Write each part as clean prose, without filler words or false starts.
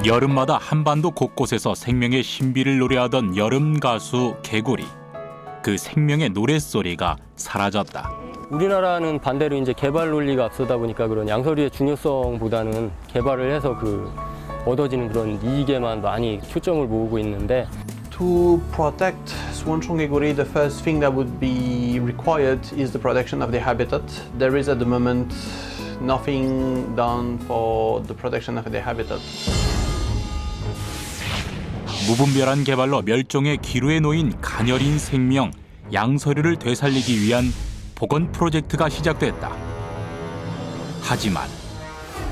여름마다 한반도 곳곳에서 생명의 신비를 노래하던 여름 가수 개구리. 그 생명의 노랫소리가 사라졌다. 우리나라는 반대로 이제 개발 논리가 앞서다 보니까 그런 양서류의 중요성보다는 개발을 해서 얻어지는 그런 이익에만 많이 초점을 모으고 있는데, To protect swan 청개구리, the first thing that would be required is the protection of their habitat. There is at the moment nothing done for the protection of their habitat. 무분별한 개발로 멸종의 기로에 놓인 가녀린 생명, 양서류를 되살리기 위한 복원 프로젝트가 시작됐다. 하지만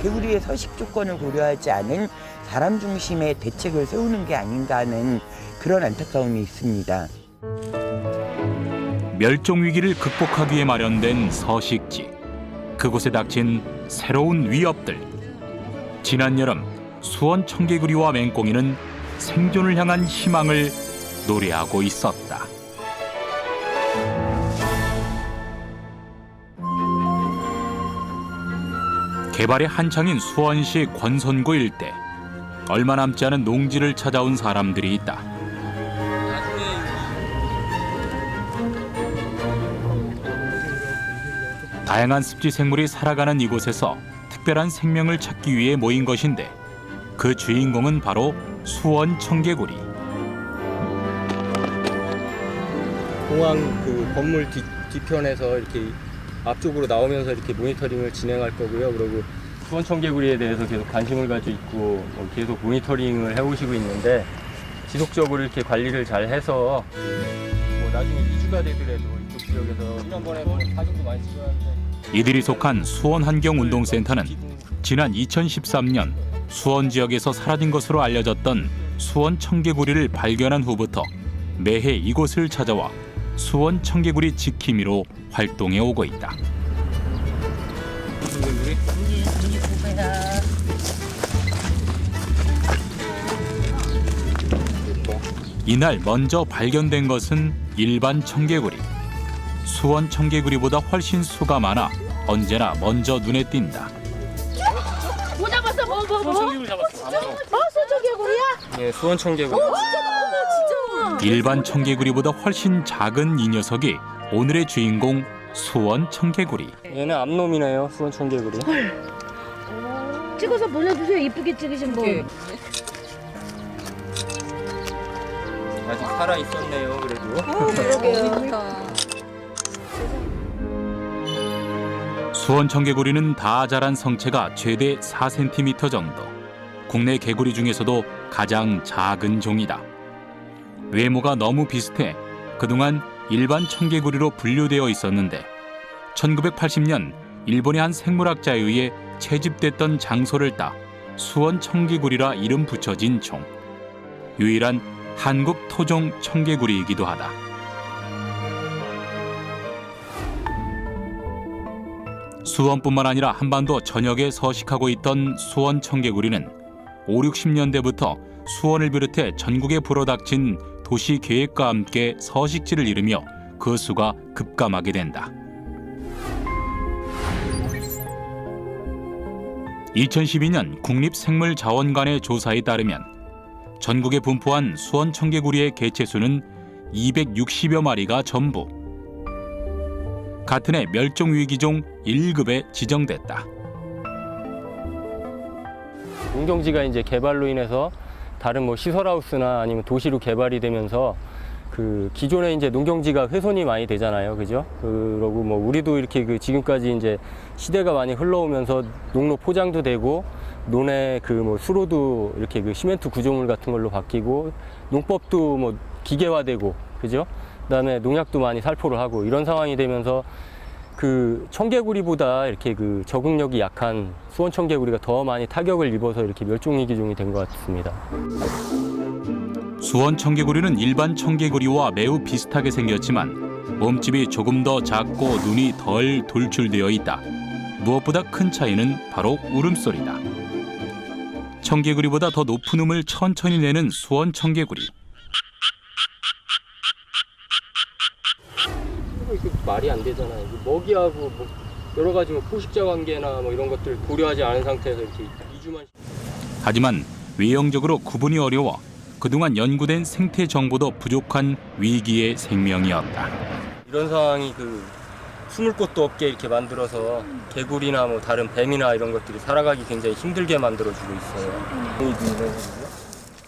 개구리의 서식 조건을 고려하지 않은 사람 중심의 대책을 세우는 게 아닌가 하는 그런 안타까움이 있습니다. 멸종 위기를 극복하기 위해 마련된 서식지. 그곳에 닥친 새로운 위협들. 지난 여름 수원 청개구리와 맹꽁이는 생존을 향한 희망을 노래하고 있었다. 개발의 한창인 수원시 권선구 일대. 얼마 남지 않은 농지를 찾아온 사람들이 있다. 다양한 습지 생물이 살아가는 이곳에서 특별한 생명을 찾기 위해 모인 것인데, 그 주인공은 바로 수원 청개구리. 공항 건물 뒤편에서 이렇게 앞쪽으로 나오면서 이렇게 모니터링을 진행할 거고요. 그리고 수원 청개구리에 대해서 계속 관심을 가지고 있고 계속 모니터링을 해오시고 있는데, 지속적으로 이렇게 관리를 잘 해서 나중에 이주가 되더라도 이쪽 지역에서 지난번에 사진도 많이 찍었는데, 이들이 속한 수원환경운동센터는 지난 2013년 수원 지역에서 사라진 것으로 알려졌던 수원 청개구리를 발견한 후부터 매해 이곳을 찾아와 수원 청개구리 지킴이로 활동해 오고 있다. 이날 먼저 발견된 것은 일반 청개구리. 수원 청개구리보다 훨씬 수가 많아 언제나 먼저 눈에 띈다. 뭐 잡았어? 뭐? 청개구리 잡았어. 수원 청개구리야? 네, 수원 청개구리. 진짜. 일반 청개구리보다 훨씬 작은 이 녀석이 오늘의 주인공 수원 청개구리. 얘는 암놈이네요, 수원 청개구리. 찍어서 보내주세요. 이쁘게 찍으신 분. 아직 살아 있었네요, 그래도. 그러게요. 수원 청개구리는 다 자란 성체가 최대 4cm 정도. 국내 개구리 중에서도 가장 작은 종이다. 외모가 너무 비슷해 그동안 일반 청개구리로 분류되어 있었는데, 1980년 일본의 한 생물학자에 의해 채집됐던 장소를 따 수원 청개구리라 이름 붙여진 종. 유일한 한국 토종 청개구리이기도 하다. 수원뿐만 아니라 한반도 전역에 서식하고 있던 수원 청개구리는 5, 60년대부터 수원을 비롯해 전국에 불어닥친 도시 계획과 함께 서식지를 잃으며 그 수가 급감하게 된다. 2012년 국립생물자원관의 조사에 따르면 전국에 분포한 수원 청개구리의 개체수는 260여 마리가 전부. 같은 해 멸종위기종 1급에 지정됐다. 농경지가 이제 개발로 인해서 다른 시설하우스나 아니면 도시로 개발이 되면서 기존에 이제 농경지가 훼손이 많이 되잖아요, 그죠? 그러고 우리도 이렇게 지금까지 이제 시대가 많이 흘러오면서 농로 포장도 되고, 논의 수로도 이렇게 시멘트 구조물 같은 걸로 바뀌고, 농법도 기계화되고, 그죠? 그다음에 농약도 많이 살포를 하고, 이런 상황이 되면서 청개구리보다 이렇게 적응력이 약한 수원 청개구리가 더 많이 타격을 입어서 이렇게 멸종위기종이 된 것 같습니다. 수원 청개구리는 일반 청개구리와 매우 비슷하게 생겼지만 몸집이 조금 더 작고 눈이 덜 돌출되어 있다. 무엇보다 큰 차이는 바로 울음소리다. 청개구리보다 더 높은 음을 천천히 내는 수원 청개구리. 이거 말이 안 되잖아요. 먹이하고 여러 가지 포식자 관계나 이런 것들 고려하지 않은 상태에서 이렇게 2주만. 하지만 외형적으로 구분이 어려워 그동안 연구된 생태 정보도 부족한 위기의 생명이었다. 이런 상황이 숨을 곳도 없게 이렇게 만들어서 개구리나 뭐 다른 뱀이나 이런 것들이 살아가기 굉장히 힘들게 만들어주고 있어요.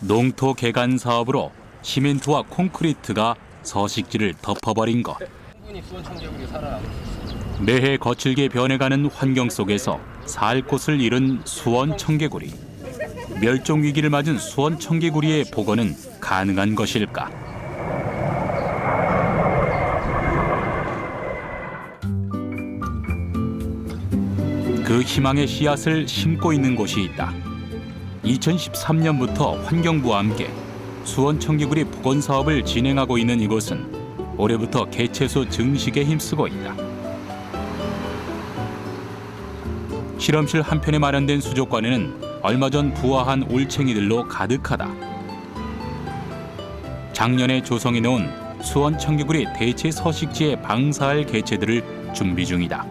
농토 개간 사업으로 시멘트와 콘크리트가 서식지를 덮어버린 것. 충분히 수원 청개구리 살아남을 수 있어요. 매해 거칠게 변해가는 환경 속에서 살 곳을 잃은 수원 청개구리. 멸종 위기를 맞은 수원 청개구리의 복원은 가능한 것일까? 그 희망의 씨앗을 심고 있는 곳이 있다. 2013년부터 환경부와 함께 수원 청개구리 복원 사업을 진행하고 있는 이곳은 올해부터 개체수 증식에 힘쓰고 있다. 실험실 한편에 마련된 수족관에는 얼마 전 부화한 올챙이들로 가득하다. 작년에 조성해 놓은 수원 청개구리 대체 서식지에 방사할 개체들을 준비 중이다.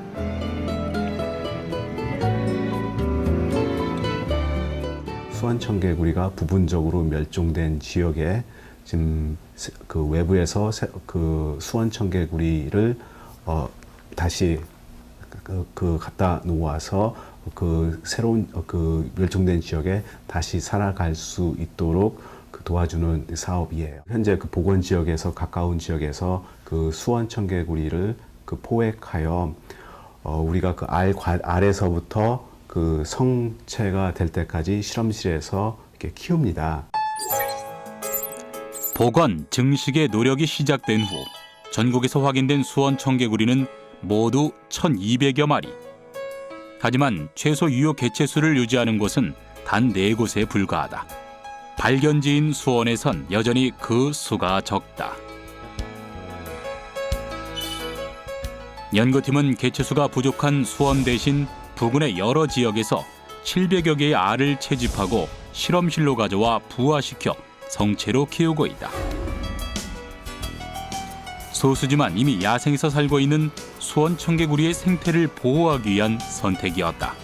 수원 청개구리가 부분적으로 멸종된 지역에 지금 그 외부에서 그 수원 청개구리를 다시 갖다 놓아서 그 새로운 그 멸종된 지역에 다시 살아갈 수 있도록 도와주는 사업이에요. 현재 그 복원 지역에서 가까운 지역에서 그 수원 청개구리를 포획하여 우리가 그 알에서부터 그 성체가 될 때까지 실험실에서 이렇게 키웁니다. 복원, 증식의 노력이 시작된 후 전국에서 확인된 수원 청개구리는 모두 1,200여 마리. 하지만 최소 유효 개체수를 유지하는 곳은 단 4곳에 불과하다. 발견지인 수원에선 여전히 그 수가 적다. 연구팀은 개체수가 부족한 수원 대신 부근의 여러 지역에서 700여 개의 알을 채집하고 실험실로 가져와 부화시켜 성체로 키우고 있다. 소수지만 이미 야생에서 살고 있는 수원 청개구리의 생태를 보호하기 위한 선택이었다.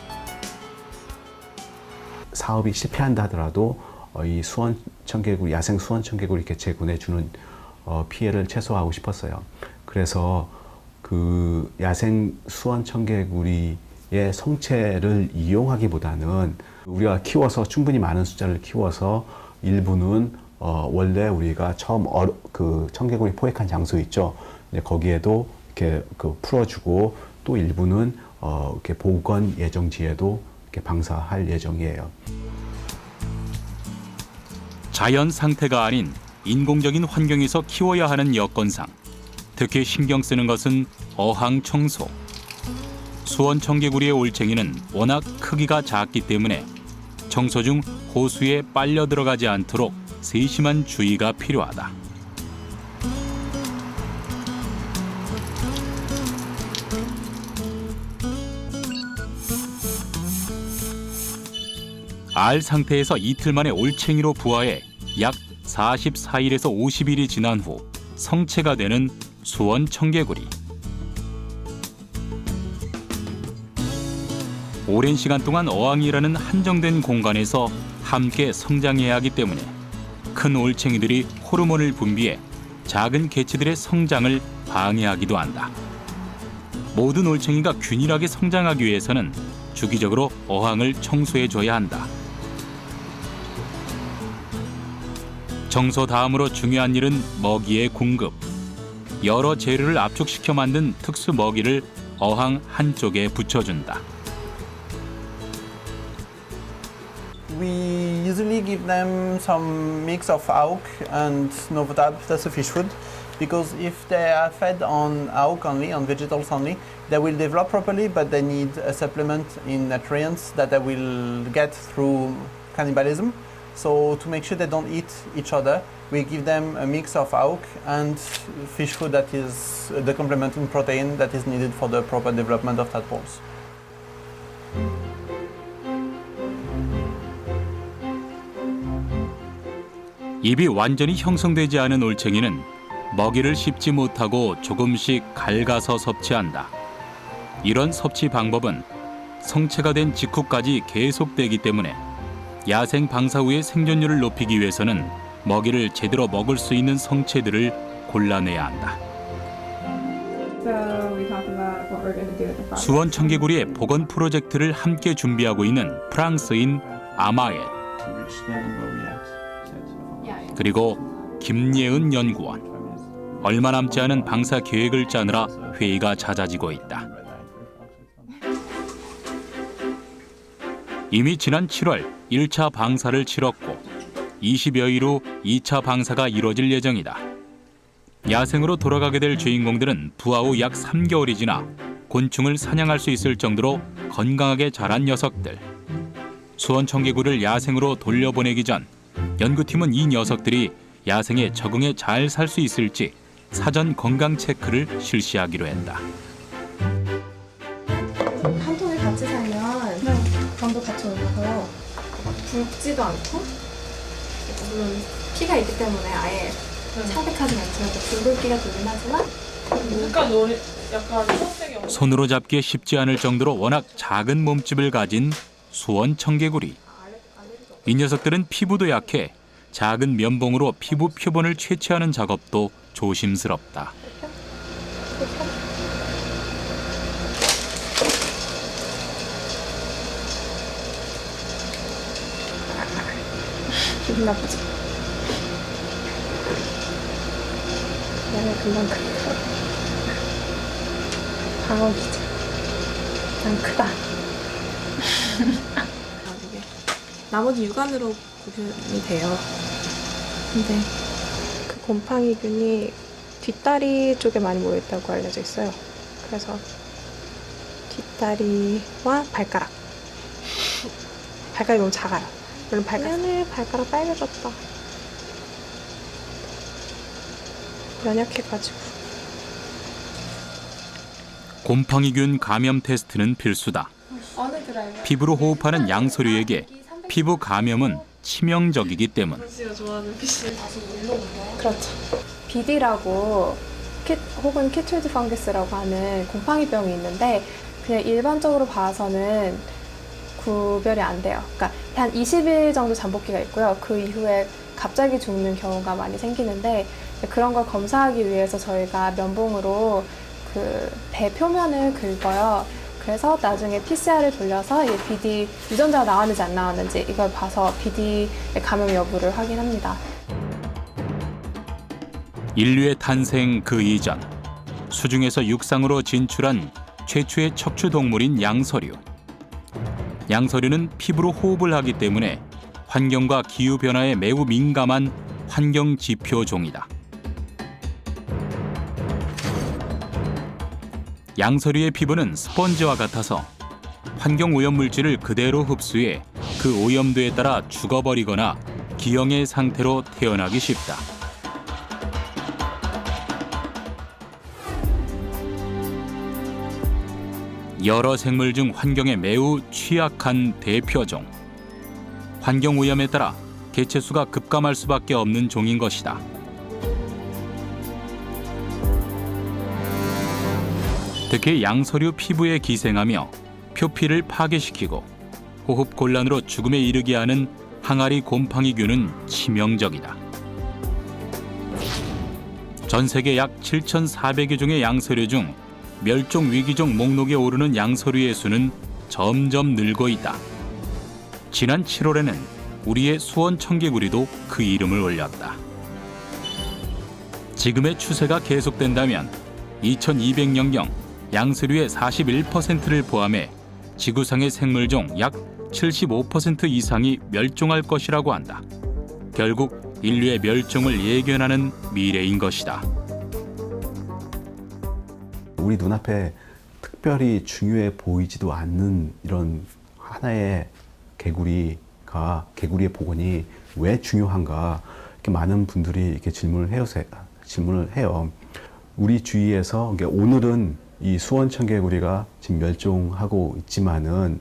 사업이 실패한다 하더라도 이 수원 청개구리, 야생 수원 청개구리 개체군에 주는 피해를 최소화하고 싶었어요. 그래서 그 야생 수원 청개구리의 성체를 이용하기보다는 우리가 키워서 충분히 많은 숫자를 키워서 일부는 원래 우리가 처음 그 청개구리 포획한 장소 있죠. 거기에도 이렇게 풀어주고 또 일부는 이렇게 복원 예정지에도 이렇게 방사할 예정이에요. 자연 상태가 아닌 인공적인 환경에서 키워야 하는 여건상 특히 신경 쓰는 것은 어항 청소. 수원 청개구리의 올챙이는 워낙 크기가 작기 때문에 청소 중 호수에 빨려 들어가지 않도록 세심한 주의가 필요하다. 알 상태에서 이틀 만에 올챙이로 부화해 약 44일에서 50일이 지난 후 성체가 되는 수원 청개구리. 오랜 시간 동안 어항이라는 한정된 공간에서 함께 성장해야 하기 때문에 큰 올챙이들이 호르몬을 분비해 작은 개체들의 성장을 방해하기도 한다. 모든 올챙이가 균일하게 성장하기 위해서는 주기적으로 어항을 청소해줘야 한다. 청소 다음으로 중요한 일은 먹이의 공급. 여러 재료를 압축시켜 만든 특수 먹이를 어항 한쪽에 붙여준다. We usually give them some mix of AUK and Novotab, that's a fish food, because if they are fed on AUK only, on vegetables only, they will develop properly, but they need a supplement in nutrients that they will get through cannibalism. So to make sure they don't eat each other, we give them a mix of AUK and fish food that is the complementing protein that is needed for the proper development of tadpoles. 입이 완전히 형성되지 않은 올챙이는 먹이를 씹지 못하고 조금씩 갉아서 섭취한다. 이런 섭취 방법은 성체가 된 직후까지 계속되기 때문에 야생 방사후의 생존율을 높이기 위해서는 먹이를 제대로 먹을 수 있는 성체들을 골라내야 한다. 수원 청개구리의 복원 프로젝트를 함께 준비하고 있는 프랑스인 아마엘 그리고 김예은 연구원. 얼마 남지 않은 방사 계획을 짜느라 회의가 잦아지고 있다. 이미 지난 7월 1차 방사를 치렀고 20여일 후 2차 방사가 이뤄질 예정이다. 야생으로 돌아가게 될 주인공들은 부화 후 약 3개월이 지나 곤충을 사냥할 수 있을 정도로 건강하게 자란 녀석들. 수원 청개구리를 야생으로 돌려보내기 전 연구팀은 이 녀석들이 야생에 적응해 잘 살 수 있을지 사전 건강 체크를 실시하기로 했다. 한 통에 같이 살면 병도 같이 올라서 붉지도 않고 물론 피가 있기 때문에 아예 차백하진 않지만 또 붉은기가 돌긴 하지만 손으로 잡기에 쉽지 않을 정도로 워낙 작은 몸집을 가진 수원 청개구리. 이 녀석들은 피부도 약해 작은 면봉으로 피부 표본을 채취하는 작업도 조심스럽다. 기분 나쁘지? 내가 금방 크다. 방어기지. 난 크다. 이게 나머지 육안으로 구분이 돼요. 근데 그 곰팡이균이 뒷다리 쪽에 많이 모여있다고 알려져 있어요. 그래서 뒷다리와 발가락이 너무 작아요. 물론 발가락 빨개졌다. 연약해가지고. 곰팡이균 감염 테스트는 필수다. 피부로 호흡하는 양서류에게 피부 감염은 치명적이기 때문. 그렇죠. BD라고 혹은 키트리드 펑거스라고 하는 곰팡이병이 있는데 그냥 일반적으로 봐서는 구별이 안 돼요. 그러니까 한 20일 정도 잠복기가 있고요. 그 이후에 갑자기 죽는 경우가 많이 생기는데 그런 걸 검사하기 위해서 저희가 면봉으로 그 배 표면을 긁어요. 그래서 나중에 PCR을 돌려서 이 BD 유전자가 나왔는지 안 나왔는지 이걸 봐서 BD 감염 여부를 확인합니다. 인류의 탄생 그 이전 수중에서 육상으로 진출한 최초의 척추 동물인 양서류. 양서류는 피부로 호흡을 하기 때문에 환경과 기후 변화에 매우 민감한 환경 지표 종이다. 양서류의 피부는 스펀지와 같아서 환경 오염 물질을 그대로 흡수해 그 오염도에 따라 죽어버리거나 기형의 상태로 태어나기 쉽다. 여러 생물 중 환경에 매우 취약한 대표종. 환경 오염에 따라 개체수가 급감할 수밖에 없는 종인 것이다. 특히 양서류 피부에 기생하며 표피를 파괴시키고 호흡 곤란으로 죽음에 이르게 하는 항아리 곰팡이균은 치명적이다. 전 세계 약 7,400여 종의 양서류 중 멸종 위기종 목록에 오르는 양서류의 수는 점점 늘고 있다. 지난 7월에는 우리의 수원 청개구리도 그 이름을 올렸다. 지금의 추세가 계속된다면 2200년경 양서류의 41%를 포함해 지구상의 생물종 약 75% 이상이 멸종할 것이라고 한다. 결국 인류의 멸종을 예견하는 미래인 것이다. 우리 눈앞에 특별히 중요해 보이지도 않는 이런 하나의 개구리의 복원이 왜 중요한가 이렇게 많은 분들이 이렇게 질문을 해요. 우리 주위에서 오늘은 이 수원 청개구리가 지금 멸종하고 있지만은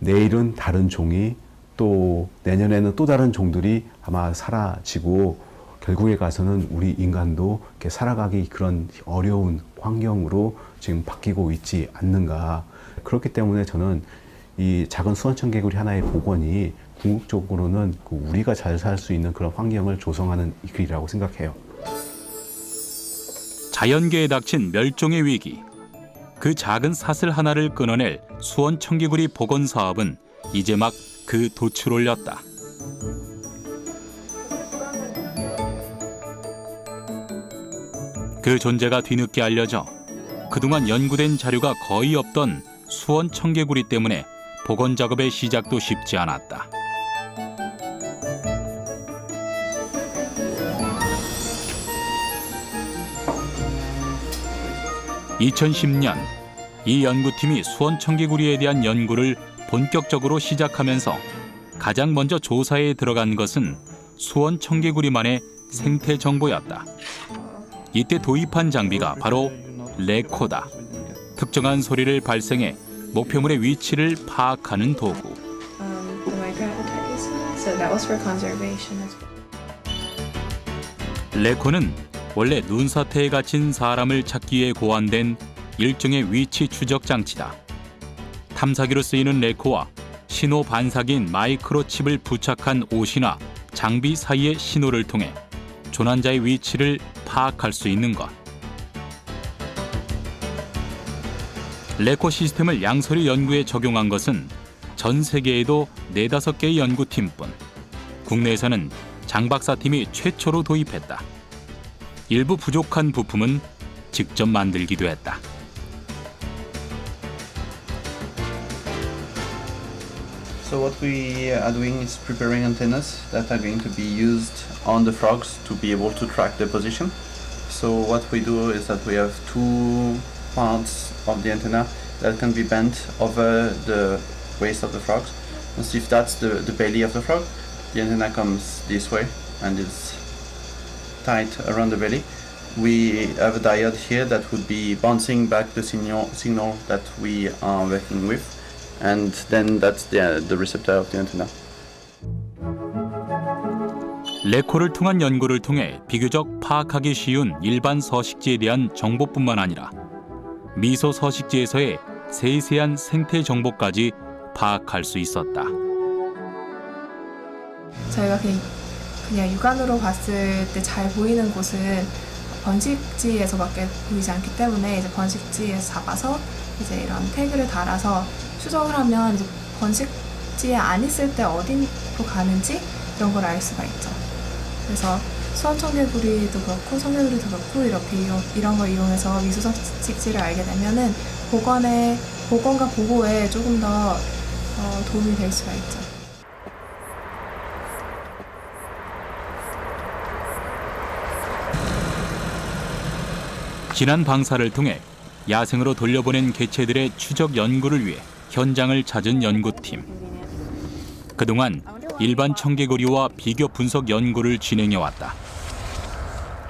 내일은 다른 종이 또 내년에는 또 다른 종들이 아마 사라지고 결국에 가서는 우리 인간도 이렇게 살아가기 그런 어려운 환경으로 지금 바뀌고 있지 않는가. 그렇기 때문에 저는 이 작은 수원 청개구리 하나의 복원이 궁극적으로는 그 우리가 잘 살 수 있는 그런 환경을 조성하는 일이라고 생각해요. 자연계에 닥친 멸종의 위기. 그 작은 사슬 하나를 끊어낼 수원 청개구리 복원 사업은 이제 막 그 돛을 올렸다. 그 존재가 뒤늦게 알려져 그동안 연구된 자료가 거의 없던 수원 청개구리 때문에 복원 작업의 시작도 쉽지 않았다. (2010년) 이 연구팀이 수원 청개구리에 대한 연구를 본격적으로 시작하면서 가장 먼저 조사에 들어간 것은 수원 청개구리만의 생태 정보였다. 이때 도입한 장비가 바로 레코다. 특정한 소리를 발생해 목표물의 위치를 파악하는 도구. The microadvertisement, so that was for conservation as well. 레코는 원래 눈사태에 갇힌 사람을 찾기 위해 고안된 일종의 위치 추적 장치다. 탐사기로 쓰이는 레코와 신호 반사기인 마이크로칩을 부착한 옷이나 장비 사이의 신호를 통해 조난자의 위치를 파악할 수 있는 것. 레코 시스템을 양서류 연구에 적용한 것은 전 세계에도 4-5개의 연구팀뿐. 국내에서는 장 박사팀이 최초로 도입했다. 일부 부족한 부품은 직접 만들기도 했다. So what we are doing is preparing antennas that are going to be used on the frogs to be able to track their position. So what we do is that we have 2 parts of the antenna that can be bent over the waist of the frogs. And so if that's the belly of the frog, the antenna comes this way and is tight around the belly. We have a diode here that would be bouncing back the signal that we are working with. And then that's the receptor of the antenna. 레코를 통한 연구를 통해 비교적 파악하기 쉬운 일반 서식지에 대한 정보뿐만 아니라 미소 서식지에서의 세세한 생태 정보까지 파악할 수 있었다. 저희가 그냥 육안으로 봤을 때 잘 보이는 곳은 번식지에서밖에 보이지 않기 때문에 이제 번식지에서 잡아서 이제 이런 태그를 달아서 추적을 하면 이제 번식지에 안 있을 때 어디로 가는지 이런 걸 알 수가 있죠. 그래서 수원 청개구리도 그렇고 청개구리도 그렇고 이렇게 이런 걸 이용해서 미소 서식지를 알게 되면은 복원과 보호에 조금 더 도움이 될 수가 있죠. 지난 방사를 통해 야생으로 돌려보낸 개체들의 추적 연구를 위해 현장을 찾은 연구팀. 그동안 일반 청개구리와 비교 분석 연구를 진행해왔다.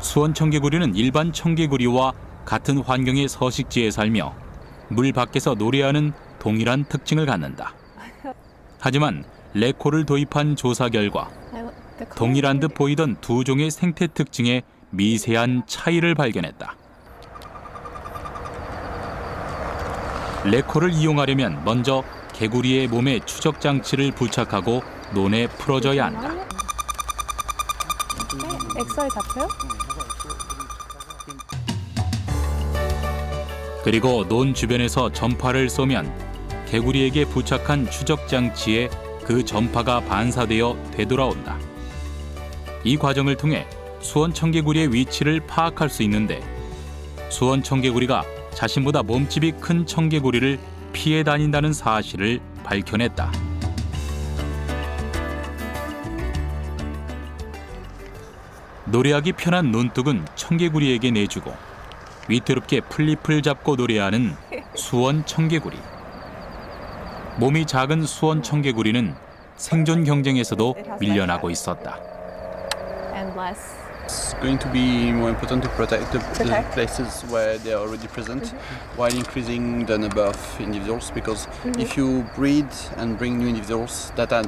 수원 청개구리는 일반 청개구리와 같은 환경의 서식지에 살며 물 밖에서 노래하는 동일한 특징을 갖는다. 하지만 레코를 도입한 조사 결과 동일한 듯 보이던 2종의 생태 특징에 미세한 차이를 발견했다. 레코를 이용하려면 먼저 개구리의 몸에 추적 장치를 부착하고 논에 풀어줘야 한다. 엑셀 잡혀요? 그리고 논 주변에서 전파를 쏘면 개구리에게 부착한 추적 장치에 그 전파가 반사되어 되돌아온다. 이 과정을 통해 수원 청개구리의 위치를 파악할 수 있는데 수원 청개구리가 자신보다 몸집이 큰 청개구리를 피해 다닌다는 사실을 밝혀냈다. 노래하기 편한 논뚝은 청개구리에게 내주고 위태롭게 풀잎을 잡고 노래하는 수원 청개구리. 몸이 작은 수원 청개구리는 생존 경쟁에서도 밀려나고 있었다. and less It's going to be more important to protect the places where they are already present while increasing the number of individuals, because if you breed and bring new individuals that are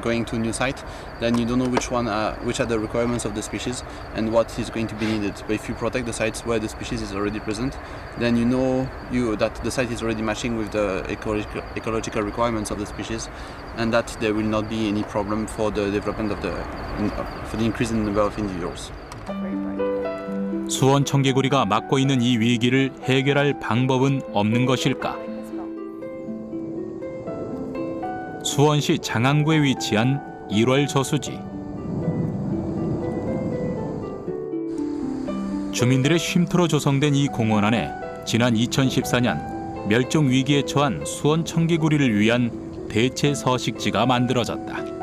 going to a new site, then you don't know which are the requirements of the species and what is going to be needed. But if you protect the sites where the species is already present, then you know that the site is already matching with the ecological requirements of the species, and that there will not be any problem for the development of for the increase in the number of individuals. 수원 청개구리가 맞고 있는 이 위기를 해결할 방법은 없는 것일까? 수원시 장안구에 위치한 1월 저수지. 주민들의 쉼터로 조성된 이 공원 안에 지난 2014년 멸종 위기에 처한 수원 청개구리를 위한 대체 서식지가 만들어졌다.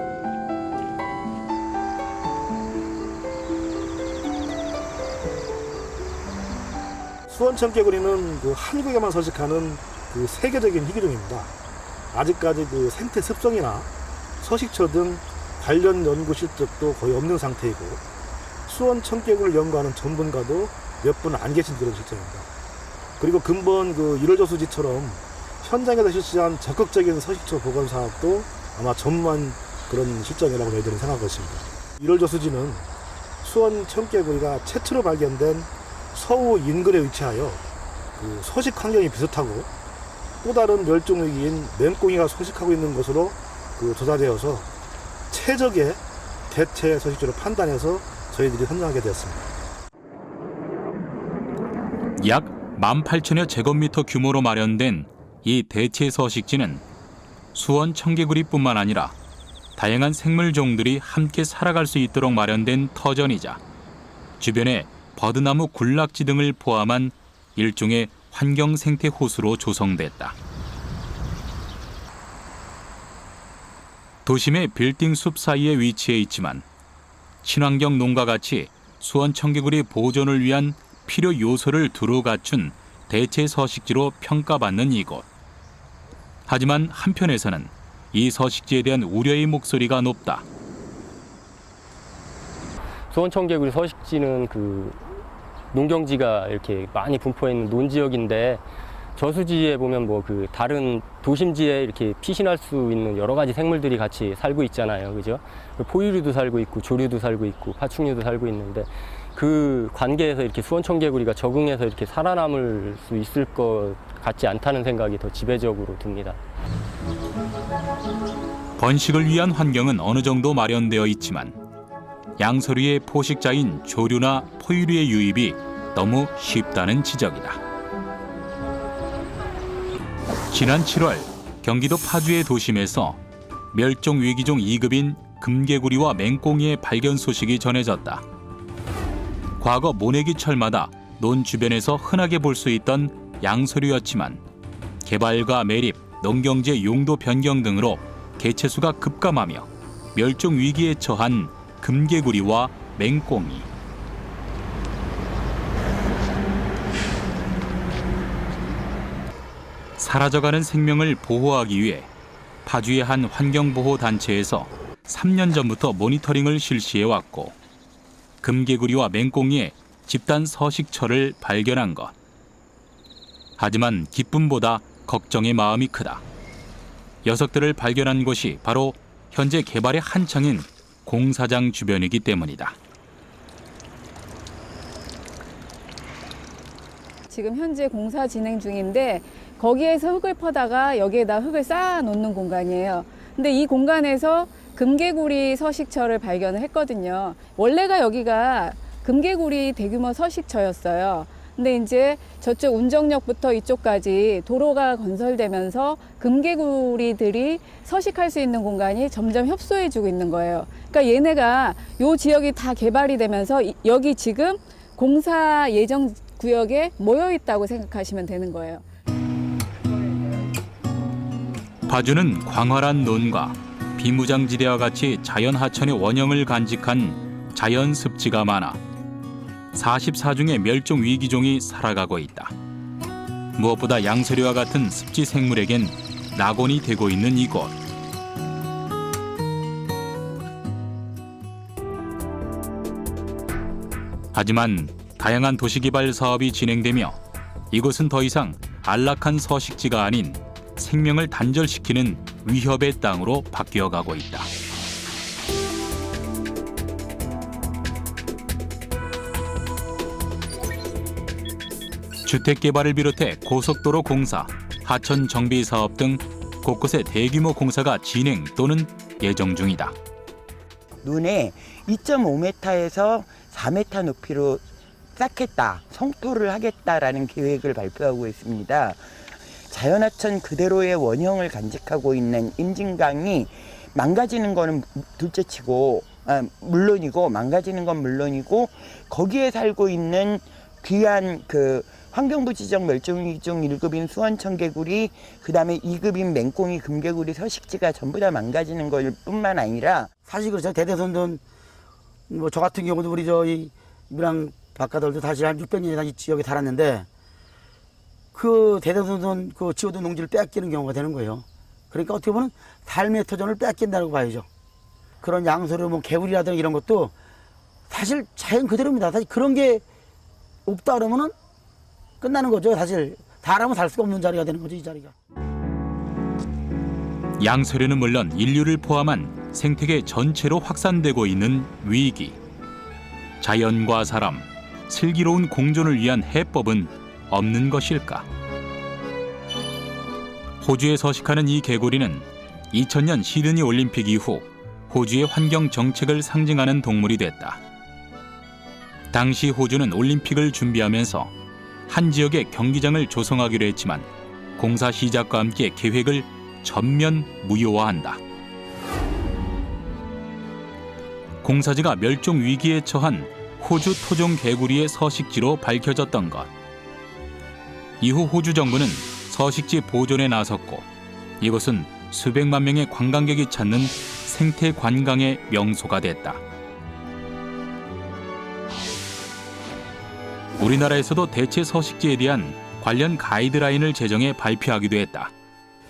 수원 청개구리는 그 한국에만 서식하는 그 세계적인 희귀종입니다. 아직까지 그 생태 습성이나 서식처 등 관련 연구 실적도 거의 없는 상태이고, 수원 청개구리를 연구하는 전문가도 몇 분 안 계신 그런 실정입니다. 그리고 근본 그 1월 저수지처럼 현장에서 실시한 적극적인 서식처 복원 사업도 아마 전무한 그런 실정이라고 저희들은 생각하고 있습니다. 1월 저수지는 수원 청개구리가 최초로 발견된 서우 인근에 위치하여 그 서식 환경이 비슷하고 또 다른 멸종 위기인 맹꽁이가 서식하고 있는 것으로 그 조사되어서 최적의 대체 서식지로 판단해서 저희들이 선정하게 되었습니다. 약 18,000여 제곱미터 규모로 마련된 이 대체 서식지는 수원 청개구리뿐만 아니라 다양한 생물종들이 함께 살아갈 수 있도록 마련된 터전이자 주변에 버드나무 군락지 등을 포함한 일종의 환경 생태 호수로 조성됐다. 도심의 빌딩 숲 사이에 위치해 있지만 친환경 농가 같이 수원 청개구리 보존을 위한 필요 요소를 두루 갖춘 대체 서식지로 평가받는 이곳. 하지만 한편에서는 이 서식지에 대한 우려의 목소리가 높다. 수원 청개구리 서식지는 그 농경지가 이렇게 많이 분포해 있는 논지역인데, 저수지에 보면 뭐 그 다른 도심지에 이렇게 피신할 수 있는 여러 가지 생물들이 같이 살고 있잖아요, 그죠? 포유류도 살고 있고 조류도 살고 있고 파충류도 살고 있는데, 그 관계에서 이렇게 수원 청개구리가 적응해서 이렇게 살아남을 수 있을 것 같지 않다는 생각이 더 지배적으로 듭니다. 번식을 위한 환경은 어느 정도 마련되어 있지만 양서류의 포식자인 조류나 포유류의 유입이 너무 쉽다는 지적이다. 지난 7월 경기도 파주의 도심에서 멸종 위기종 2급인 금개구리와 맹꽁이의 발견 소식이 전해졌다. 과거 모내기철마다 논 주변에서 흔하게 볼 수 있던 양서류였지만 개발과 매립, 농경지의 용도 변경 등으로 개체수가 급감하며 멸종 위기에 처한 금개구리와 맹꽁이. 사라져가는 생명을 보호하기 위해 파주의 한 환경보호단체에서 3년 전부터 모니터링을 실시해왔고 금개구리와 맹꽁이의 집단 서식처를 발견한 것. 하지만 기쁨보다 걱정의 마음이 크다. 녀석들을 발견한 곳이 바로 현재 개발에 한창인 공사장 주변이기 때문이다. 지금 현재 공사 진행 중인데 거기에서 흙을 퍼다가 여기에다 흙을 쌓아 놓는 공간이에요. 근데 이 공간에서 금개구리 서식처를 발견을 했거든요. 원래가 여기가 금개구리 대규모 서식처였어요. 근데 이제 저쪽 운정역부터 이쪽까지 도로가 건설되면서 금개구리들이 서식할 수 있는 공간이 점점 협소해지고 있는 거예요. 그러니까 얘네가 요 지역이 다 개발이 되면서 여기 지금 공사 예정 구역에 모여 있다고 생각하시면 되는 거예요. 파주는 광활한 논과 비무장지대와 같이 자연 하천의 원형을 간직한 자연 습지가 많아 44중의 멸종 위기종이 살아가고 있다. 무엇보다 양서류와 같은 습지 생물에겐 낙원이 되고 있는 이곳. 하지만 다양한 도시개발 사업이 진행되며 이곳은 더 이상 안락한 서식지가 아닌 생명을 단절시키는 위협의 땅으로 바뀌어가고 있다. 주택개발을 비롯해 고속도로 공사, 하천 정비 사업 등 곳곳에 대규모 공사가 진행 또는 예정 중이다. 눈에 2.5m에서 4m 높이로 쌓겠다, 성토를 하겠다라는 계획을 발표하고 있습니다. 자연하천 그대로의 원형을 간직하고 있는 임진강이 망가지는 거는 둘째치고 물론이고 망가지는 건 물론이고 거기에 살고 있는 귀한 그 환경부 지정 멸종위기 중 1급인 수원청개구리, 그다음에 2급인 맹꽁이, 금개구리 서식지가 전부 다 망가지는 걸 뿐만 아니라 사실 그렇죠. 대대손손 뭐 저 같은 경우도 우리 저희 밀양 바깥들도 다시 한 600년이 이 지역에 살았는데 그 대대손손 그 지어둔 농지를 빼앗기는 경우가 되는 거예요. 그러니까 어떻게 보면 삶의 터전을 빼앗긴다고 봐야죠. 그런 양서류 뭐 개구리라든가 이런 것도 사실 자연 그대로입니다. 사실 그런 게 없다 그러면은 끝나는 거죠. 사실 사람은 살 수가 없는 자리가 되는 거죠, 이 자리가. 양서류는 물론 인류를 포함한 생태계 전체로 확산되고 있는 위기. 자연과 사람, 슬기로운 공존을 위한 해법은 없는 것일까? 호주에 서식하는 이 개구리는 2000년 시드니 올림픽 이후 호주의 환경 정책을 상징하는 동물이 됐다. 당시 호주는 올림픽을 준비하면서 한 지역에 경기장을 조성하기로 했지만 공사 시작과 함께 계획을 전면 무효화한다. 공사지가 멸종 위기에 처한 호주 토종 개구리의 서식지로 밝혀졌던 것. 이후 호주 정부는 서식지 보존에 나섰고 이곳은 수백만 명의 관광객이 찾는 생태 관광의 명소가 됐다. 우리나라에서도 대체 서식지에 대한 관련 가이드라인을 제정해 발표하기도 했다.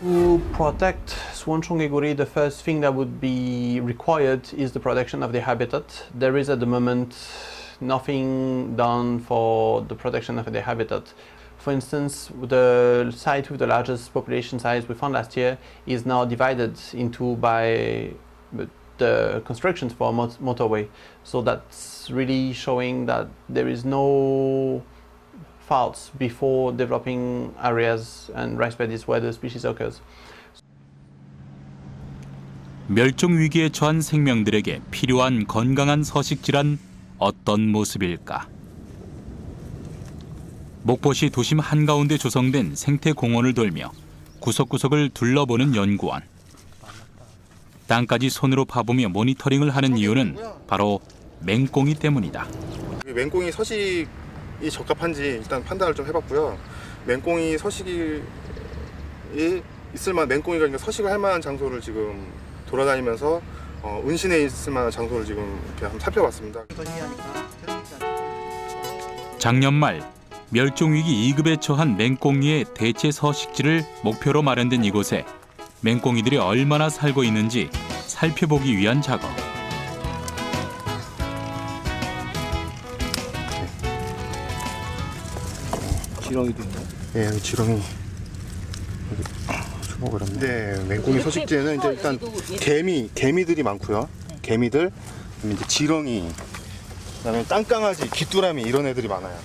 To protect 수원청개구리, the first thing that would be required is the protection of their habitat. There is at the moment nothing done for the protection of their habitat. For instance, the site with the largest population size we found last year is now divided into by the constructions for a motorway. So that's really showing that there is no faults before developing areas and rice paddies where the species occurs. 멸종 위기에 처한 생명들에게 필요한 건강한 서식지란 어떤 모습일까? 목포시 도심 한가운데 조성된 생태공원을 돌며 구석구석을 둘러보는 연구원. 땅까지 손으로 파보며 모니터링을 하는 이유는 바로 맹꽁이 때문이다. 맹꽁이 서식이 적합한지 일단 판단을 좀 해봤고요. 맹꽁이 서식이 있을 만한, 맹꽁이가 그러니까 서식을 할 만한 장소를 지금 돌아다니면서 은신해 있을 만한 장소를 지금 이렇게 한번 살펴봤습니다. 작년 말 멸종위기 2급에 처한 맹꽁이의 대체 서식지를 목표로 마련된 이곳에 맹꽁이들이 얼마나 살고 있는지 살펴보기 위한 작업. 지렁이도 있네. 네, 여기 지렁이. 수목을 했네. 네, 맹꽁이 서식지에는 이제 일단 개미들이 많고요. 개미들, 그다음에 이제 지렁이, 그다음에 땅강아지, 귀뚜라미 이런 애들이 많아요.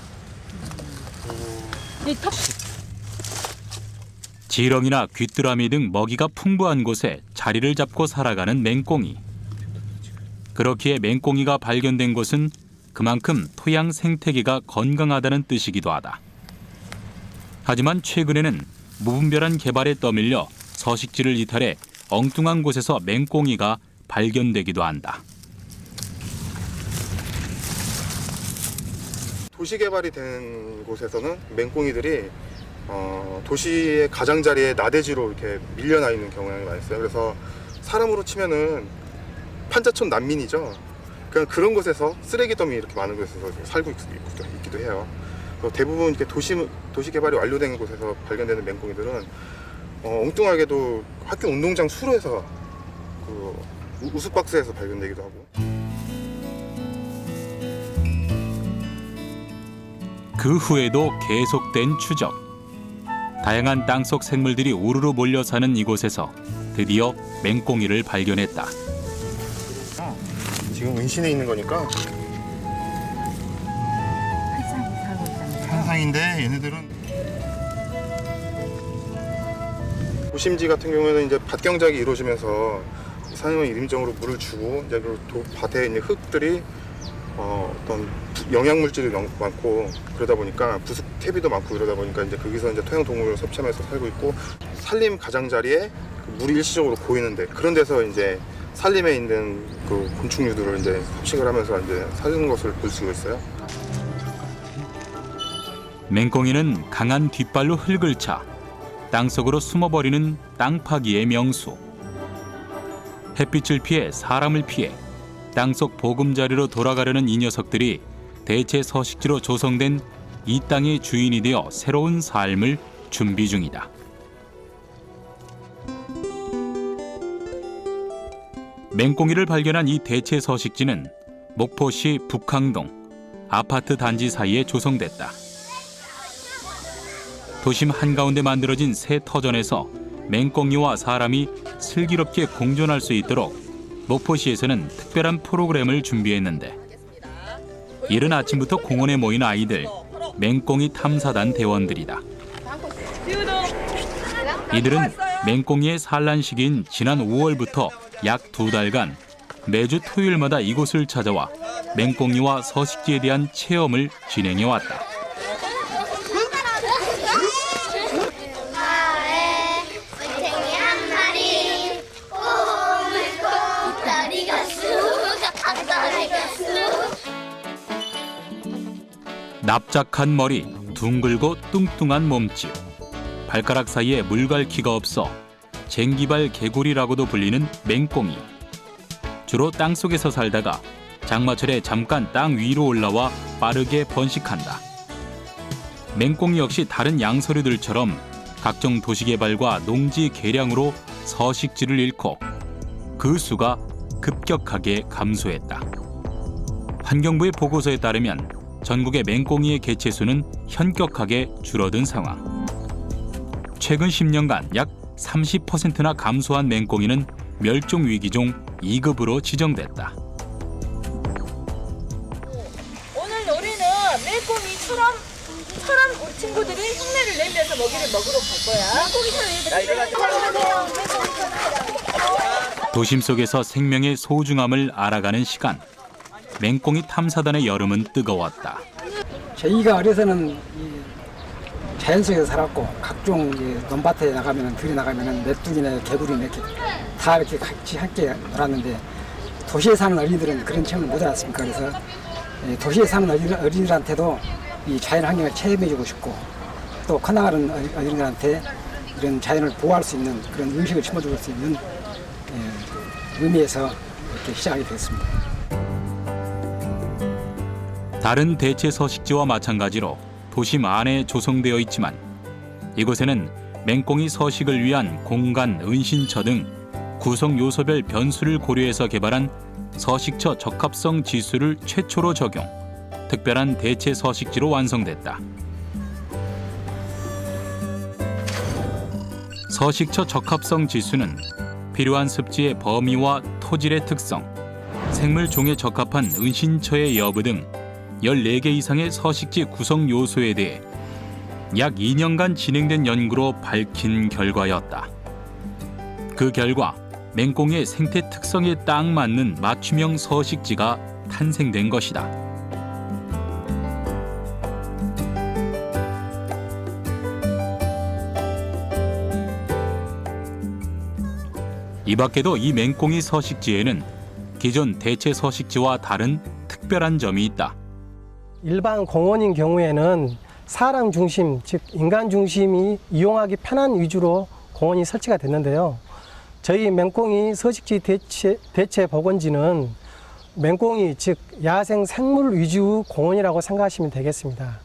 지렁이나 귀뚜라미 등 먹이가 풍부한 곳에 자리를 잡고 살아가는 맹꽁이. 그렇기에 맹꽁이가 발견된 곳은 그만큼 토양 생태계가 건강하다는 뜻이기도 하다. 하지만 최근에는 무분별한 개발에 떠밀려 서식지를 이탈해 엉뚱한 곳에서 맹꽁이가 발견되기도 한다. 도시 개발이 된 곳에서는 맹꽁이들이 도시의 가장자리에 나대지로 이렇게 밀려나 있는 경향이 많이 있어요. 그래서 사람으로 치면은 판자촌 난민이죠. 그런 곳에서 쓰레기 더미 이렇게 많은 곳에서 살고 있기도 해요. 대부분 이렇게 도시 개발이 완료된 곳에서 발견되는 맹꽁이들은 엉뚱하게도 학교 운동장 수로에서 우스박스에서 발견되기도 하고. 그 후에도 계속된 추적. 다양한 땅속 생물들이 우르르 몰려 사는 이곳에서 드디어 맹꽁이를 발견했다. 지금 은신에 있는 거니까 한상인데 얘네들은 도심지 같은 경우에는 이제 밭 경작이 이루어지면서 산림원 임정으로 물을 주고 이제 그 밭에 있는 흙들이 어떤 영양 물질이 많고 그러다 보니까 부숙 퇴비도 많고 그러다 보니까 이제 거기서 이제 토양 동물을 섭취하면서 살고 있고 산림 가장자리에 물이 일시적으로 고이는데 그런 데서 이제 산림에 있는 그 곤충류들을 이제 섭식을 하면서 이제 사는 것을 볼 수가 있어요. 맹꽁이는 강한 뒷발로 흙을 차 땅속으로 숨어버리는 땅파기의 명수. 햇빛을 피해 사람을 피해 땅속 보금자리로 돌아가려는 이 녀석들이 대체 서식지로 조성된 이 땅의 주인이 되어 새로운 삶을 준비 중이다. 맹꽁이를 발견한 이 대체 서식지는 목포시 북항동 아파트 단지 사이에 조성됐다. 도심 한가운데 만들어진 새 터전에서 맹꽁이와 사람이 슬기롭게 공존할 수 있도록 목포시에서는 특별한 프로그램을 준비했는데 이른 아침부터 공원에 모인 아이들, 맹꽁이 탐사단 대원들이다. 이들은 맹꽁이의 산란 시기인 지난 5월부터 약 2달간 매주 토요일마다 이곳을 찾아와 맹꽁이와 서식지에 대한 체험을 진행해왔다. 납작한 머리, 둥글고 뚱뚱한 몸집, 발가락 사이에 물갈퀴가 없어 쟁기발 개구리라고도 불리는 맹꽁이. 주로 땅속에서 살다가 장마철에 잠깐 땅 위로 올라와 빠르게 번식한다. 맹꽁이 역시 다른 양서류들처럼 각종 도시개발과 농지 개량으로 서식지를 잃고 그 수가 급격하게 감소했다. 환경부의 보고서에 따르면 전국의 맹꽁이의 개체수는 현격하게 줄어든 상황. 최근 10년간 약 30%나 감소한 맹꽁이는 멸종위기종 2급으로 지정됐다. 오늘 놀이는 맹꽁이처럼 우리 친구들이 흉내를 내면서 먹이를 먹으러 갈 거야. 도심 속에서 생명의 소중함을 알아가는 시간. 맹꽁이 탐사단의 여름은 뜨거웠다. 저희가 어려서는 자연 속에서 살았고 각종 논밭에 나가면 들이 나가면 메뚜기나 개구리 이렇게 다 이렇게 같이 함께 놀았는데 도시에 사는 어린이들은 그런 체험을 못 알았습니까? 그래서 도시에 사는 어린이들한테도 이 자연 환경을 체험해주고 싶고 또 커나가는 어린이들한테 이런 자연을 보호할 수 있는 그런 의식을 심어줄 수 있는 의미에서 이렇게 시작하게 됐습니다. 다른 대체 서식지와 마찬가지로 도심 안에 조성되어 있지만 이곳에는 맹꽁이 서식을 위한 공간, 은신처 등 구성 요소별 변수를 고려해서 개발한 서식처 적합성 지수를 최초로 적용, 특별한 대체 서식지로 완성됐다. 서식처 적합성 지수는 필요한 습지의 범위와 토질의 특성, 생물 종에 적합한 은신처의 여부 등 14개 이상의 서식지 구성 요소에 대해 약 2년간 진행된 연구로 밝힌 결과였다. 그 결과 맹꽁이의 생태 특성에 딱 맞는 맞춤형 서식지가 탄생된 것이다. 이 밖에도 이 맹꽁이 서식지에는 기존 대체 서식지와 다른 특별한 점이 있다. 일반 공원인 경우에는 사람 중심, 즉 인간 중심이 이용하기 편한 위주로 공원이 설치가 됐는데요. 저희 맹꽁이 서식지 대체 복원지는 맹꽁이, 즉 야생 생물 위주 공원이라고 생각하시면 되겠습니다.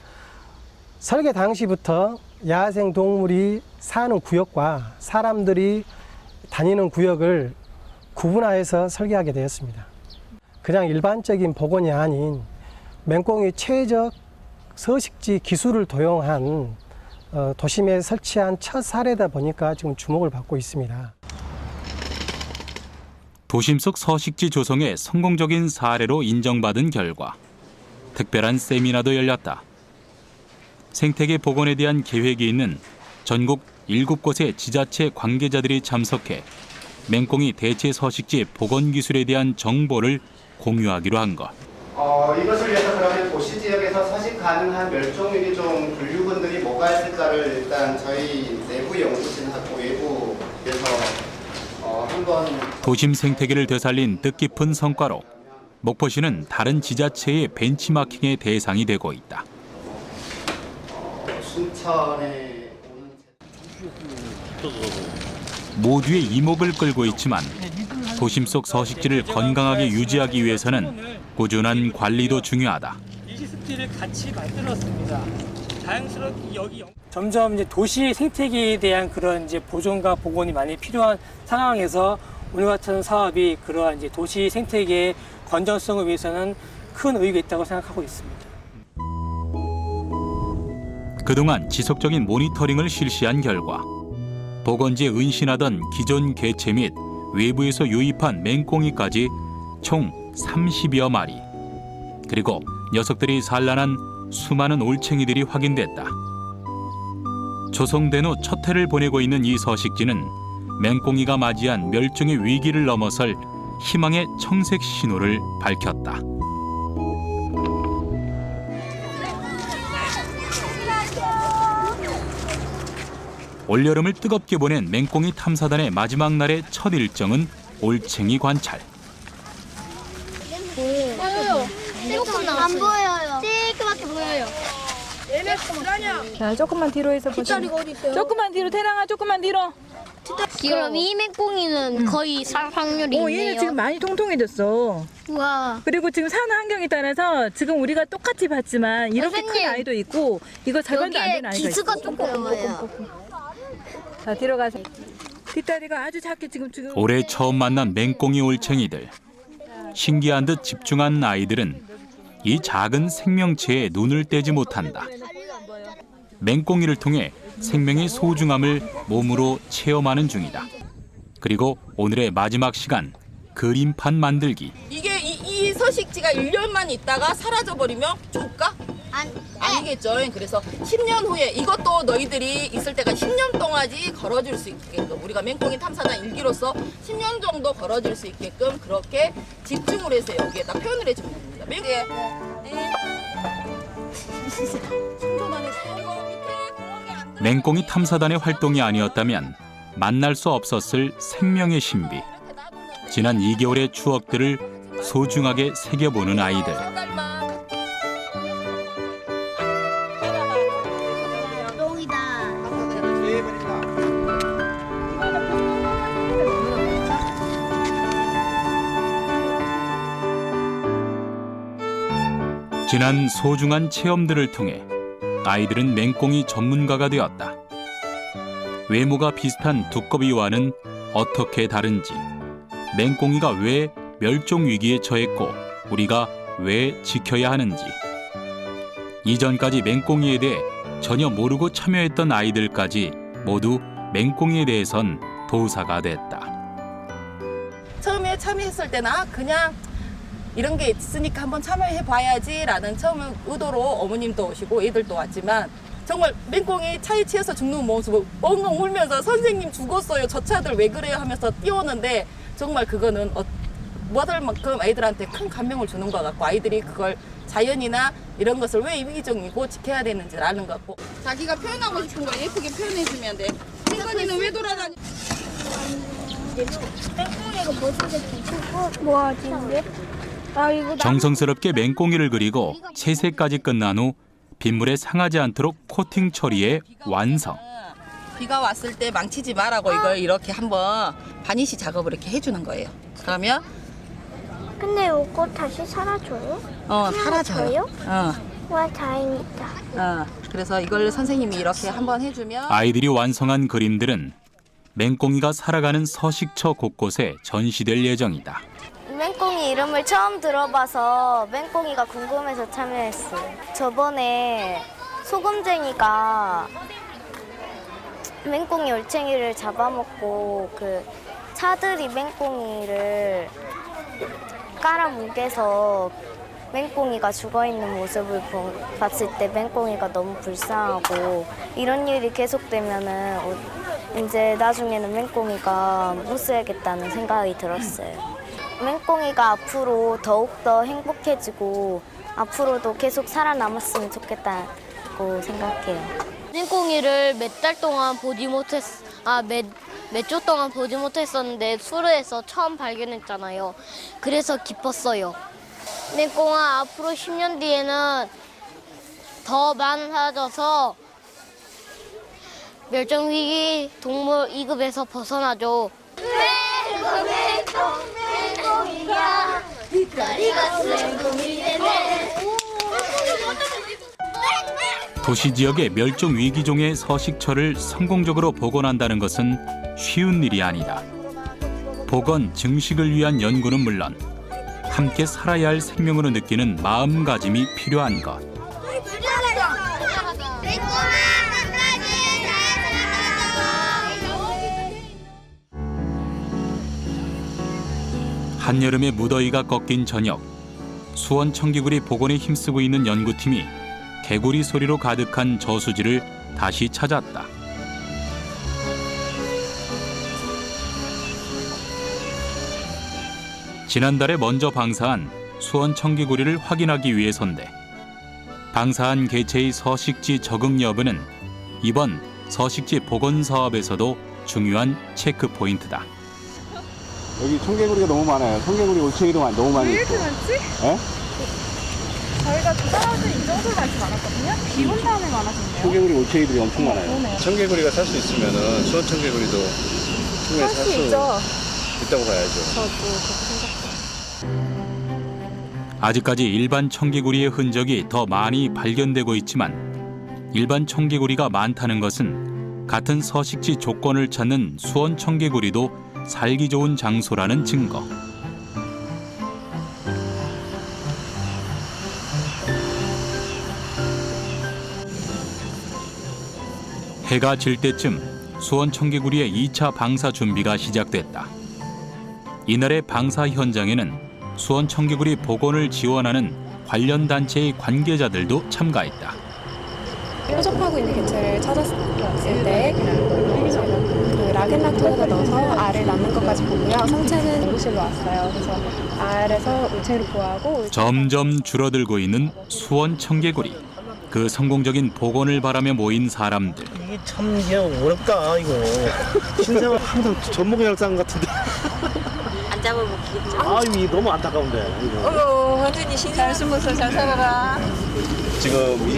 설계 당시부터 야생 동물이 사는 구역과 사람들이 다니는 구역을 구분하여서 설계하게 되었습니다. 그냥 일반적인 복원이 아닌 맹꽁이 최적 서식지 기술을 도용한 도심에 설치한 첫 사례다 보니까 지금 주목을 받고 있습니다. 도심 속 서식지 조성의 성공적인 사례로 인정받은 결과 특별한 세미나도 열렸다. 생태계 복원에 대한 계획이 있는 전국 7곳의 지자체 관계자들이 참석해 맹꽁이 대체 서식지 복원 기술에 대한 정보를 공유하기로 한 것. 이것을 위해서 그러면 도시 지역에서 서식 가능한 멸종위기 종 분류군들이 뭐가 있을까를 일단 저희 내부 연구진하고 외부에서 한번 도심 생태계를 되살린 뜻깊은 성과로 목포시는 다른 지자체의 벤치마킹의 대상이 되고 있다. 순천에 모두의 이목을 끌고 있지만 도심 속 서식지를 건강하게 유지하기 위해서는 꾸준한 관리도 중요하다. 시스티를 같이 만들었습니다. 다양스럽게 여기 점점 이제 도시 생태계에 대한 그런 이제 보존과 복원이 많이 필요한 상황에서 오늘 같은 사업이 그러한 이제 도시 생태계의 건전성을 위해서는 큰 의의가 있다고 생각하고 있습니다. 그동안 지속적인 모니터링을 실시한 결과 복원지에 은신하던 기존 개체 및 외부에서 유입한 맹꽁이까지 총 30여 마리, 그리고 녀석들이 산란한 수많은 올챙이들이 확인됐다. 조성된 후 첫 해를 보내고 있는 이 서식지는 맹꽁이가 맞이한 멸종의 위기를 넘어설 희망의 청색 신호를 밝혔다. 올여름을 뜨겁게 보낸 맹꽁이 탐사단의 마지막 날의 첫 일정은 올챙이 관찰. 보여요. 안 보여요. 쬐끄맣게 보여요. 자, 조금만 뒤로 해서 보시면. 뒷다리가 어디 있어요? 조금만 뒤로, 태랑아, 조금만 뒤로. 그럼 이 맹꽁이는 거의 살 확률이 있네요. 얘는 지금 많이 통통해졌어. 우와. 그리고 지금 사는 환경에 따라서 지금 우리가 똑같이 봤지만 이렇게 선생님, 큰 아이도 있고 이거 절반도 안 되는 아이가 기스가 있어. 조금 보여요. 자, 뒤로 가세요. 뒷다리가 아주 작게 지금 올해 처음 만난 맹꽁이 올챙이들. 신기한 듯 집중한 아이들은 이 작은 생명체에 눈을 떼지 못한다. 맹꽁이를 통해 생명의 소중함을 몸으로 체험하는 중이다. 그리고 오늘의 마지막 시간, 그림판 만들기. 이게 이 서식지가 1년만 있다가 사라져버리면 좋을까? 아니겠죠. 그래서 10년 후에 이것도 너희들이 있을 때가 10년 동안이 걸어줄 수 있게끔 우리가 맹꽁이 탐사단 일기로서 10년 정도 걸어줄 수 있게끔 그렇게 집중을 해서 여기에다 표현을 해주면 됩니다. 맹꽁이 탐사단의 활동이 아니었다면 만날 수 없었을 생명의 신비. 지난 2개월의 추억들을 소중하게 새겨보는 아이들. 지난 소중한 체험들을 통해 아이들은 맹꽁이 전문가가 되었다. 외모가 비슷한 두꺼비와는 어떻게 다른지, 맹꽁이가 왜 멸종 위기에 처했고 우리가 왜 지켜야 하는지, 이전까지 맹꽁이에 대해 전혀 모르고 참여했던 아이들까지 모두 맹꽁이에 대해선 도사가 됐다. 처음에 참여했을 때는 그냥 이런 게 있으니까 한번 참여해 봐야지라는 처음 의도로 어머님도 오시고 애들도 왔지만 정말 맹꽁이 차에 치여서 죽는 모습을 엉엉 울면서 선생님 죽었어요. 저 차들 왜 그래요 하면서 뛰어오는데 정말 그거는 못할 만큼 아이들한테 큰 감명을 주는 것 같고 아이들이 그걸 자연이나 이런 것을 왜 위기종이고 지켜야 되는지를 아는 것 같고 자기가 표현하고 싶은 걸 예쁘게 표현해주면 돼. 맹꽁이는 왜 돌아다니? 맹꽁이가 멋지게 뒤집고 뭐하지? 정성스럽게 맹꽁이를 그리고 채색까지 끝난 후 빗물에 상하지 않도록 코팅 처리해 완성. 비가 왔을 때 망치지 말라고 이걸 이렇게 한번 바니쉬 작업을 이렇게 해주는 거예요. 그러면 근데 이거 다시 사라져요? 사라져요. 와, 다행이다. 그래서 이걸 선생님이 이렇게 한번 해주면 아이들이 완성한 그림들은 맹꽁이가 살아가는 서식처 곳곳에 전시될 예정이다. 맹꽁이 이름을 처음 들어봐서 맹꽁이가 궁금해서 참여했어요. 저번에 소금쟁이가 맹꽁이 올챙이를 잡아먹고 그 차들이 맹꽁이를 깔아뭉개서 맹꽁이가 죽어있는 모습을 봤을 때 맹꽁이가 너무 불쌍하고 이런 일이 계속되면은 이제 나중에는 맹꽁이가 못 써야겠다는 생각이 들었어요. 맹꽁이가 앞으로 더욱더 행복해지고 앞으로도 계속 살아남았으면 좋겠다고 생각해요. 맹꽁이를 몇 달 동안 몇 주 동안 보지 못했었는데 수로에서 처음 발견했잖아요. 그래서 기뻤어요. 맹꽁아, 앞으로 10년 뒤에는 더 많아져서 멸종위기 동물 2급에서 벗어나죠. 맹꽁이야, 빛깔이가 맹꽁이 되네. 도시 지역의 멸종 위기종의 서식처를 성공적으로 복원한다는 것은 쉬운 일이 아니다. 복원, 증식을 위한 연구는 물론 함께 살아야 할 생명으로 느끼는 마음가짐이 필요한 것. 한여름의 무더위가 꺾인 저녁, 수원 청개구리 복원에 힘쓰고 있는 연구팀이 개구리 소리로 가득한 저수지를 다시 찾았다. 지난달에 먼저 방사한 수원 청개구리를 확인하기 위해서인데 방사한 개체의 서식지 적응 여부는 이번 서식지 복원 사업에서도 중요한 체크 포인트다. 여기 청개구리가 너무 많아요. 청개구리 올챙이도 너무 많이 있고. 왜 이렇게 많지? 예? 저희가 주말에 이 정도로 많지 않았거든요. 비 온 다음에 많아졌네요. 청개구리 올챙이들이 엄청 많아요. 그러네요. 청개구리가 살 수 있으면은 수원 청개구리도 충분히 살 수 있다고 봐야죠. 저도 그렇게 생각해요. 아직까지 일반 청개구리의 흔적이 더 많이 발견되고 있지만 일반 청개구리가 많다는 것은 같은 서식지 조건을 찾는 수원 청개구리도 살기 좋은 장소라는 증거. 해가 질 때쯤 수원 청개구리의 2차 방사 준비가 시작됐다. 이날의 방사 현장에는 수원 청개구리 복원을 지원하는 관련 단체의 관계자들도 참가했다. 표접하고 있는 개체를 찾았을 때 그 라겐락토에다 넣어서 알을 낳는 것까지 보고요. 성체는 연구실로 왔어요. 그래서 알에서 올챙이를 구하고 점점 줄어들고 있는 수원 청개구리. 그 성공적인 복원을 바라며 모인 사람들. 이게 참 어렵다 이거. 신생아 항상 전문의학상 같은데. 안 잡아먹기겠죠. 아 이거 너무 안타까운데. 이거. 어머, 현준이 잘 숨어서 잘 살아라. 지금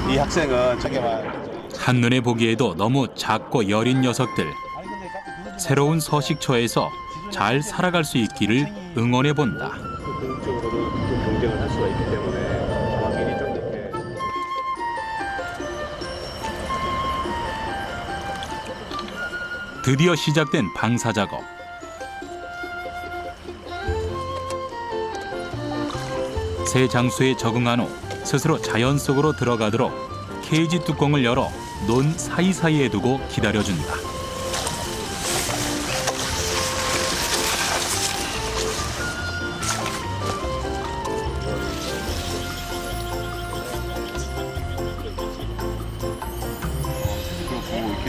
이 학생은 저게만 한눈에 보기에도 너무 작고 여린 녀석들. 새로운 서식처에서 잘 살아갈 수 있기를 응원해 본다. 공적으로도 경쟁을 할 수가 있기 때문에 아마 미리 좀 이렇게 드디어 시작된 방사 작업. 새 장소에 적응한 후 스스로 자연 속으로 들어가도록 케이지 뚜껑을 열어 논 사이사이에 두고 기다려준다.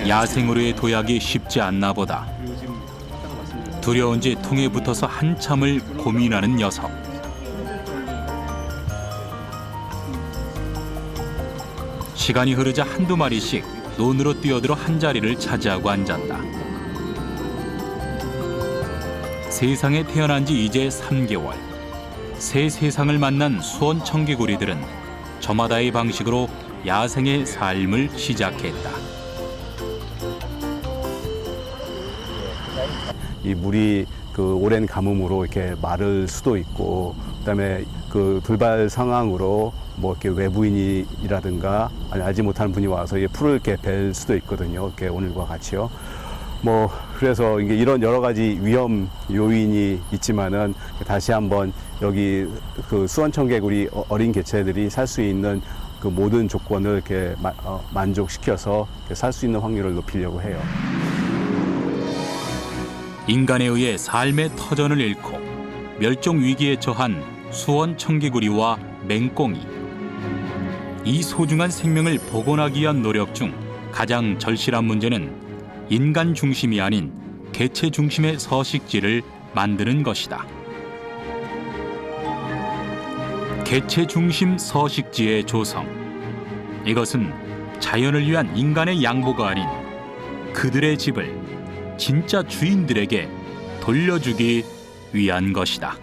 야생으로의 도약이 쉽지 않나 보다. 두려운지 통에 붙어서 한참을 고민하는 녀석. 시간이 흐르자 한두 마리씩 논으로 뛰어들어 한 자리를 차지하고 앉았다. 세상에 태어난 지 이제 3개월. 새 세상을 만난 수원 청개구리들은 저마다의 방식으로 야생의 삶을 시작했다. 이 물이 그 오랜 가뭄으로 이렇게 마를 수도 있고, 그다음에 그 돌발 상황으로 뭐 이렇게 외부인이라든가 아니 알지 못하는 분이 와서 이 풀을 이렇게 벨 수도 있거든요. 이렇게 오늘과 같이요. 뭐 그래서 이게 이런 여러 가지 위험 요인이 있지만은 다시 한번 여기 그 수원청개구리 어린 개체들이 살 수 있는 그 모든 조건을 이렇게 만족시켜서 살 수 있는 확률을 높이려고 해요. 인간에 의해 삶의 터전을 잃고 멸종 위기에 처한 수원 청개구리와 맹꽁이. 이 소중한 생명을 복원하기 위한 노력 중 가장 절실한 문제는 인간 중심이 아닌 개체 중심의 서식지를 만드는 것이다. 개체 중심 서식지의 조성. 이것은 자연을 위한 인간의 양보가 아닌 그들의 집을 진짜 주인들에게 돌려주기 위한 것이다.